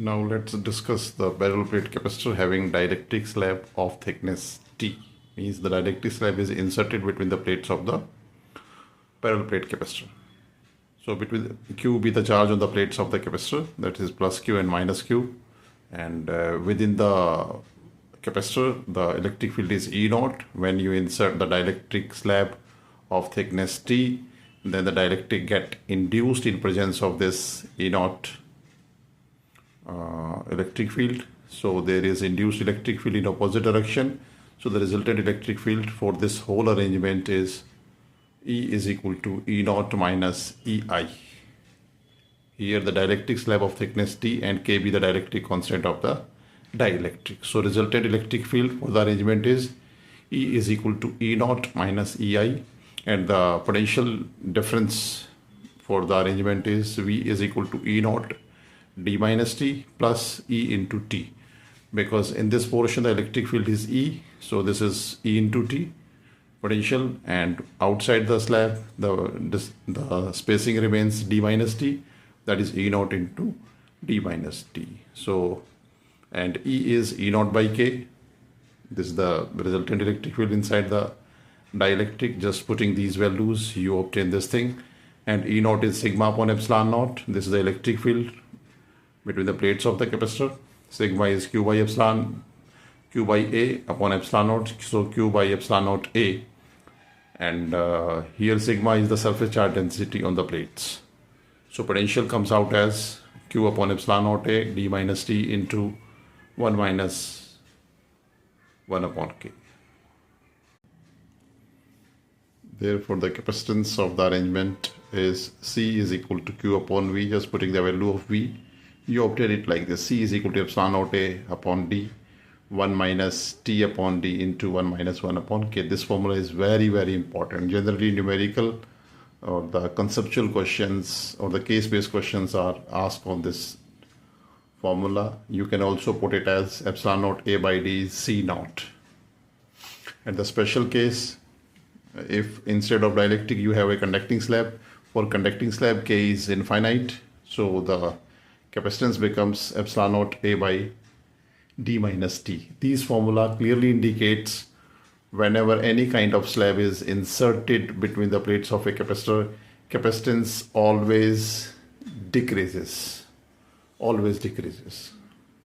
Now let's discuss the parallel plate capacitor having dielectric slab of thickness T. Means the dielectric slab is inserted between the plates of the parallel plate capacitor. So between Q be the charge on the plates of the capacitor, that is plus Q and minus Q, and within the capacitor the electric field is E naught. When you insert the dielectric slab of thickness T, then the dielectric get induced in presence of this E naught electric field. So there is induced electric field in opposite direction. So the resultant electric field for this whole arrangement is E is equal to E naught minus EI. Here the dielectric slab of thickness T and K be the dielectric constant of the dielectric. So resultant electric field for the arrangement is E is equal to E naught minus EI, and the potential difference for the arrangement is V is equal to E naught d minus t plus E into t, because in this portion the electric field is E, so this is E into t potential, and outside the slab the spacing remains d minus t, that is E naught into d minus t. So and E is E naught by K. This is the resultant electric field inside the dielectric. Just putting these values you obtain this thing, and E naught is sigma upon epsilon naught. This is the electric field between the plates of the capacitor. Sigma is Q by epsilon, Q by A upon epsilon naught, so Q by epsilon naught A, and here sigma is the surface charge density on the plates. So potential comes out as Q upon epsilon naught A d minus t into 1 minus 1 upon K. Therefore the capacitance of the arrangement is C is equal to Q upon V. Just putting the value of V, you obtain it like this: C is equal to epsilon naught A upon D, 1 minus T upon D into 1 minus 1 upon K. This formula is very, very important. Generally numerical or the conceptual questions or the case-based questions are asked on this formula. You can also put it as epsilon naught A by D is C naught. And the special case, if instead of dielectric you have a conducting slab, for conducting slab K is infinite, so the capacitance becomes epsilon naught A by D minus T. These formula clearly indicates whenever any kind of slab is inserted between the plates of a capacitor, capacitance always decreases. Always decreases.